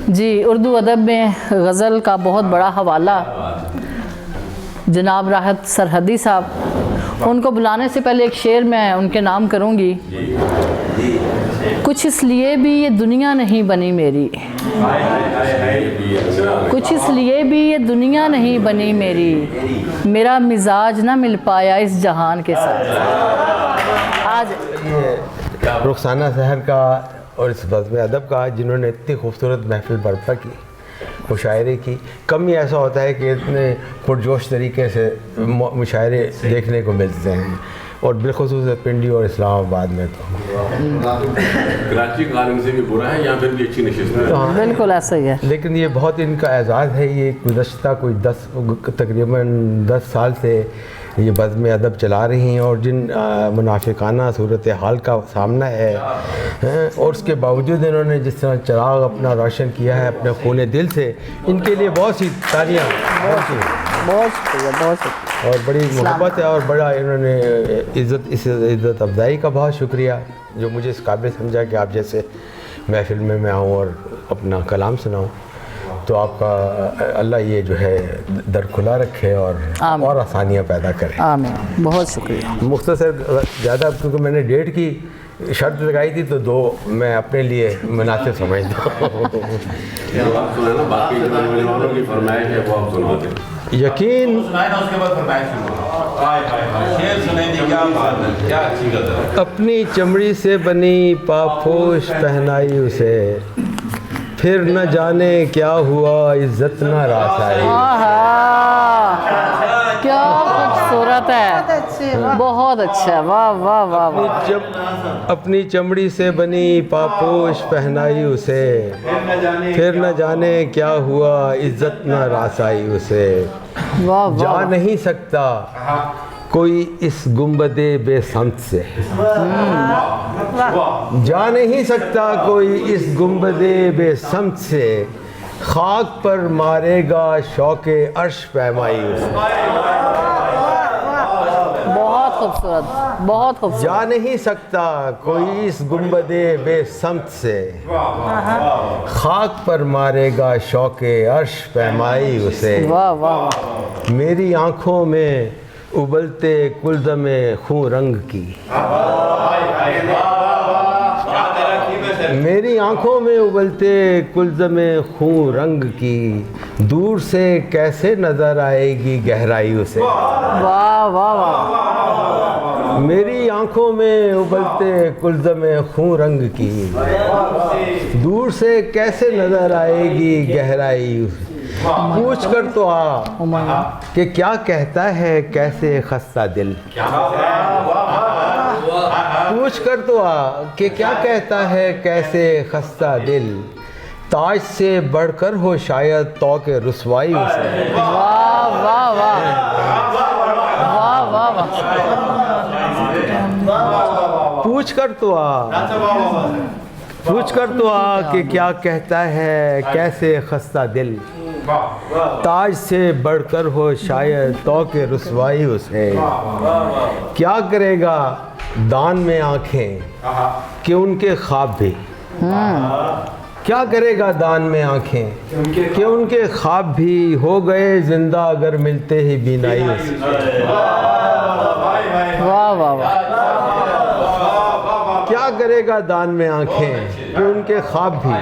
जी, उर्दू अदब में गज़ल का बहुत बड़ा हवाला जनाब राहत सरहदी साहब, उनको बुलाने से पहले एक शेर मैं उनके नाम करूँगी। कुछ इसलिए भी ये दुनिया नहीं बनी मेरी, कुछ इसलिए भी ये दुनिया नहीं बनी मेरी, मेरा मिजाज ना मिल पाया इस जहान के साथ। आज रुखसाना सहर का और इस बज़्म अदब का जिन्होंने इतनी खूबसूरत महफिल बर्पा की, मुशायरे की। कम ही ऐसा होता है कि इतने पुरजोश तरीके से मुशायरे देखने को मिलते हैं, और बिलखुसूस पिंडी और इस्लामाबाद में तो कराची कारण से भी बुरा है, यहाँ पर भी अच्छी नशिस्त है। बिल्कुल ऐसा ही है। लेकिन ये बहुत इनका एजाज़ है। ये गुज़श्ता कोई तकरीबन 10 साल से ये बज़्म अदब चला रही हैं, और जिन मुनाफिकाना सूरत हाल का सामना है, और उसके बावजूद इन्होंने जिस तरह चिराग अपना रोशन किया है अपने खून दिल से, इनके लिए बहुत सी तालियाँ, बहुत शुक्रिया। और बड़ी मोहब्बत है, और बड़ा इन्होंने इज़्ज़त अफजाई का बहुत शुक्रिया जो मुझे इस काबिल समझा कि आप जैसे महफिल में मैं आऊँ और अपना कलाम सुनाऊँ। तो आपका अल्लाह ये जो है दर खुला रखे और आसानियाँ पैदा करे। आमीन। बहुत शुक्रिया। मुख्तसर ज़्यादा, क्योंकि मैंने डेढ़ की शर्त लगाई थी तो 2 मैं अपने लिए मुनासिब समझता हूँ। यकीन अपनी चमड़ी से बनी पापोश पहनाई उसे, फिर न जाने क्या हुआ इज्जत न रास आई। क्या खूबसूरत है, बहुत अच्छा, वाह वाह वाह वाह। अपनी चमड़ी से बनी पापोश पहनाई उसे, फिर न जाने क्या हुआ इज्जत न रास आई उसे। वाह वाह। जा नहीं सकता कोई इस गुंबदे बेसंत से, जा नहीं सकता कोई इस गुंबदे बेसंत से, खाक पर मारेगा शौके अर्श पैमाई उसे। बहुत खूबसूरत, बहुत खूबसूरत। जा नहीं सकता कोई इस गुंबदे बेसंत से, खाक पर मारेगा शौके अर्श पैमाई उसे। वाह वाह। मेरी आँखों में उबलते कुलदमे खून रंग की, मेरी आँखों में उबलते कुलदमे खून रंग की, दूर से कैसे नज़र आएगी गहराई उसे। वाह वाह वाह। मेरी आँखों में उबलते कुलदमे खून रंग की, दूर से कैसे नज़र आएगी गहराई उसे। पूछ कर तो आ कि क्या कहता है कैसे खस्ता दिल, पूछ कर तो आ कि क्या कहता है कैसे खस्ता दिल, ताज से बढ़कर हो शायद तौके रुसवाई उसे। वाह वाह वाह वाह वाह वाह। पूछ कर तो आ, पूछ कर तो आ कि क्या कहता है कैसे खस्ता दिल, ताज से बढ़कर हो शायद तौके रुसवाई उसे। क्या करेगा दान में आंखें कि उनके ख्वाब भी, क्या करेगा दान में आंखें कि उनके ख्वाब भी हो गए जिंदा अगर मिलते ही बीनाई उसे। वाह वाह वाह। क्या करेगा दान में आंखें कि उनके ख्वाब भी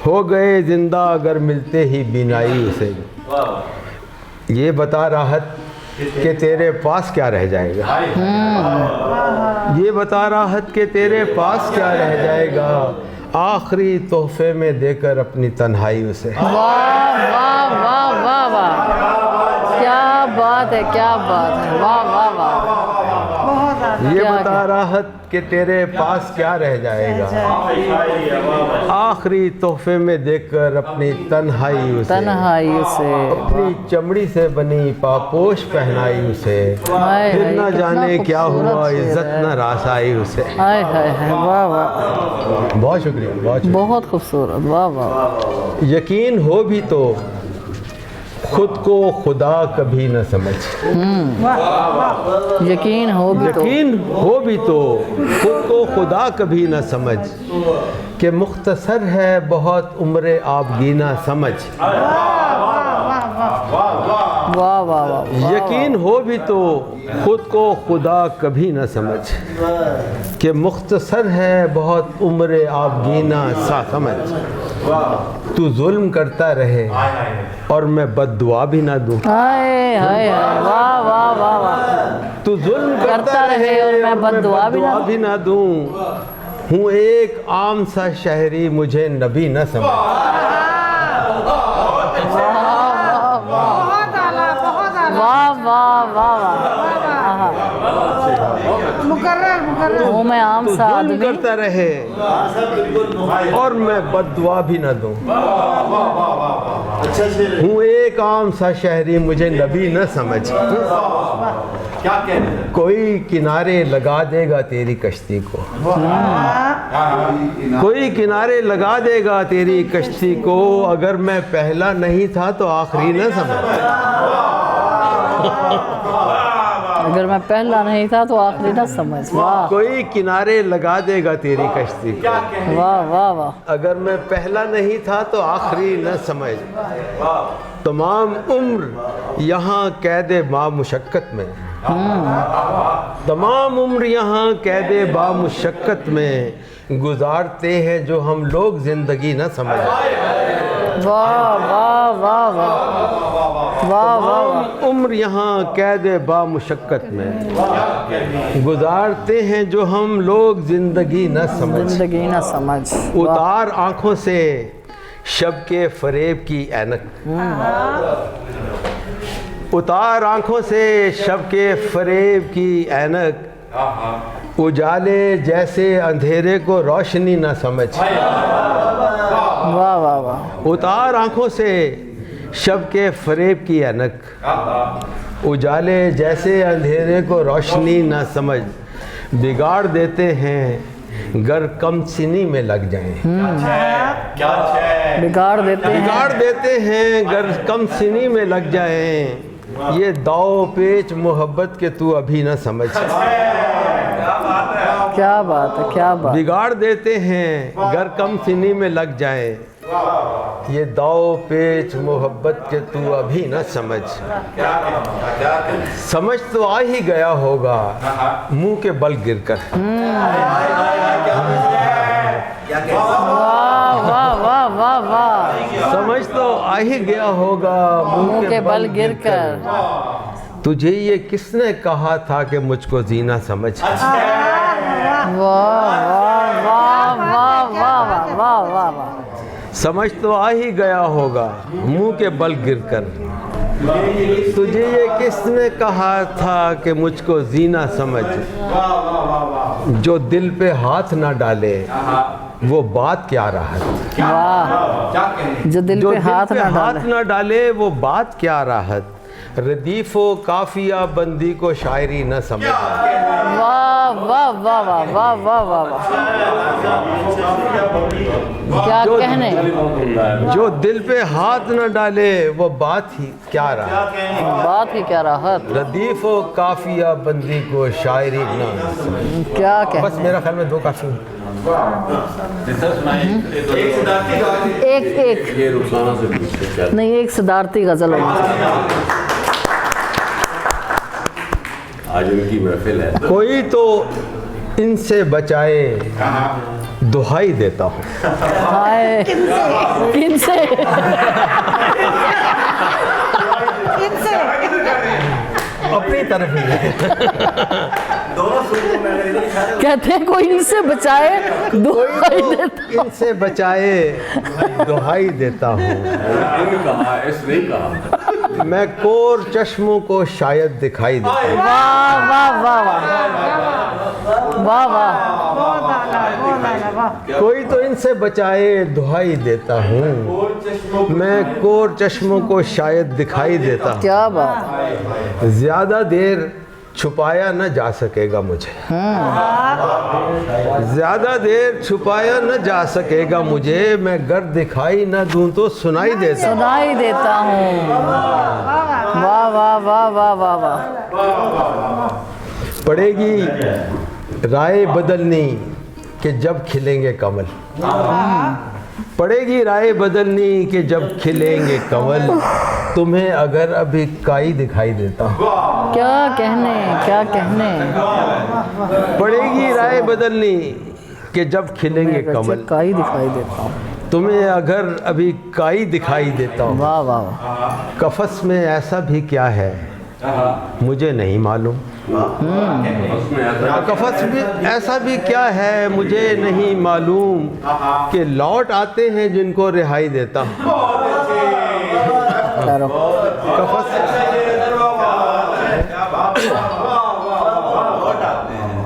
हो गए जिंदा अगर मिलते ही बीनाई उसे। ये बता राहत कि तेरे पास क्या रह जाएगा, ये बता राहत कि तेरे पास क्या रह जाएगा, आखिरी तोहफे में देकर अपनी तन्हाई उसे। वाह वाह वाह वाह वाह। क्या बात है, क्या बात है, वाह वाह वाह। ये बता राहत कि तेरे पास क्या रह जाएगा, आखिरी तोहफे में देकर अपनी तन्हाई उसे। तन्हाई उसे। अपनी चमड़ी से बनी पापोश पहनाई उसे, फिर न जाने क्या हुआ इज्जत न रास आई उसे। हाय हाय हाय। वाह वाह। बहुत शुक्रिया, बहुत बहुत खूबसूरत। वाह वाह। यकीन हो भी तो खुद को खुदा कभी न समझ। यकीन हो भी तो, यकीन हो भी तो खुद को खुदा कभी न समझ कि मुख्तसर है बहुत उम्र आबगीना समझ। वाह वाह वाह। यकीन हो भी तो खुद को खुदा कभी न समझ कि मुख्तसर है बहुत उम्र आबगीना सा समझ। तू जुल्म करता रहे और मैं बद्दुआ भी ना दूं। हाय हाय हाय, वाह वाह वाह वाह। तू जुल्म करता रहे और मैं बद्दुआ भी ना दूं। हूँ एक आम सा शहरी मुझे नबी न समझ। वाह वाह वाह वाह। हूँ मैं आम सा जुल्म आदमी, करता रहे और मैं बद्दुआ भी न दूं। हूँ एक आम सा शहरी मुझे नबी न समझ। क्या कह रहे हैं? कोई किनारे लगा देगा तेरी कश्ती को। कोई किनारे लगा देगा तेरी कश्ती को। अगर मैं पहला नहीं था तो आखिरी न समझ। अगर मैं पहला नहीं था तो आखिरी ना समझ। वाह कोई किनारे लगा देगा तेरी कश्ती को। वाह वाह वाह। अगर मैं पहला नहीं था तो आखिरी न समझ। तमाम उम्र यहाँ कैदे बामुशक्कत में। तमाम उम्र यहाँ कैदे बामुशक्कत में गुजारते हैं जो हम लोग जिंदगी न समझ। वाह वाह वाह वाह वाह वाह। उम्र यहाँ कैदे बामुशक्कत में गुजारते हैं जो हम लोग जिंदगी न समझ। जिंदगी ना समझ। उतार आंखों से शब के फरेब की ऐनक। उतार आंखों से शब के फरेब की ऐनक। उजाले जैसे अंधेरे को रोशनी न समझ। वाह वाह वाह। उतार आंखों से शब के फरेब की ऐनक। उजाले जैसे अंधेरे को रोशनी न समझ। बिगाड़ देते हैं गर कम सिनी में लग जाएं। बिगाड़ देते हैं, बिगाड़ देते हैं गर कम सिनी में लग जाएं। ये दाव पेच मोहब्बत के तू अभी न समझ। क्या बात है, क्या बात। बिगाड़ देते हैं गर कम सिनी में लग जाए। ये दाव पेच मोहब्बत के तू अभी न समझ। समझ तो आ ही गया होगा मुंह के बल गिरकर। वाह वाह वाह वाह वाह। समझ तो आ ही गया होगा मुंह के बल गिरकर। तुझे ये किसने कहा था कि मुझको जीना समझ। वाह वाह वाह वाह वाह वाह वाह वाह। समझ तो आ ही गया होगा मुंह के बल गिरकर। तुझे ये किसने कहा था कि मुझको जीना समझ। जो दिल पे हाथ ना डाले वो बात क्या राहत। वाह। जो दिल पे हाथ ना डाले वो बात क्या राहत। रदीफो काफिया बंदी को शायरी न समझ। वाह वाह वाह वाह वाह वाह वाह वाह। क्या कहने। जो दिल पे हाथ न डाले वो बात ही क्या राहत। बात ही क्या राहत। रदीफो काफिया बंदी को शायरी न समझ। क्या कह। बस मेरा ख्याल में दो काफी। एक एक ये रुखसाना से पूछते क्या? नहीं, एक सिद्धार्थी गजल होगी। आज उनकी महफिल है। कोई तो इनसे बचाए दुहाई देता हूँ। हाय किनसे। अपनी तरफ ही है। कहते हैं कोई इनसे बचाए दुहाई देता। इनसे बचाए दुहाई देता हूँ। इन कहा, इस नहीं कहा। मैं कोर चश्मों को शायद दिखाई देता हूँ। वाह वाह वाह वाह वाह। कोई तो इनसे बचाए दुहाई देता हूँ। मैं कोर चश्मों को शायद दिखाई देता हूँ। क्या बात। ज्यादा देर छुपाया न जा सकेगा मुझे, ज्यादा देर छुपाया न जा सकेगा मुझे, मैं गर दिखाई न दूं तो सुनाई देता हूं। सुनाई देता हूँ। वाह वाह वाह वाह वाह वाह। पड़ेगी राय बदलनी कि जब खिलेंगे कमल, पड़ेगी राय बदलनी कि जब खिलेंगे कमल, तुम्हें अगर अभी काई दिखाई देता हूँ। क्या कहने, क्या कहने। पड़ेगी राय बदलनी कि जब खिलेंगे कमल, काई दिखाई देता हूँ। तुम्हें अगर अभी काई दिखाई देता हूँ। वाह वाह वाह। कफस में ऐसा भी क्या है मुझे नहीं मालूम, कफस में ऐसा भी क्या है मुझे नहीं मालूम, कि लौट आते हैं जिनको रिहाई देता हूँ।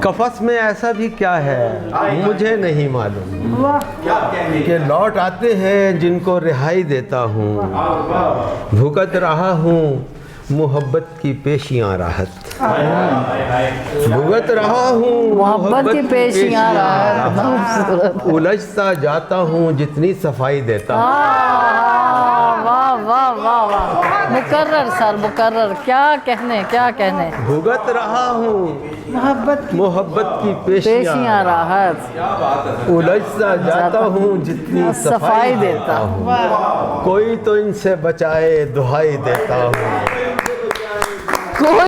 कफस में ऐसा भी क्या है मुझे नहीं मालूम, कि लौट आते हैं जिनको रिहाई देता हूँ। भुगत रहा हूँ मोहब्बत की पेशियाँ राहत, भुगत रहा हूँ मोहब्बत की पेशियाँ राहत, उलझता जाता हूँ जितनी सफाई देता हूँ। वाह वाह वाह वाह। मुकर्रर सर, मुकर्रर। क्या कहने, क्या कहने। भुगत रहा हूँ मोहब्बत की पेशियाँ राहत, उलझता जाता हूँ जितनी सफाई देता हूँ। कोई तो इनसे बचाए दुहाई देता हूँ। कोई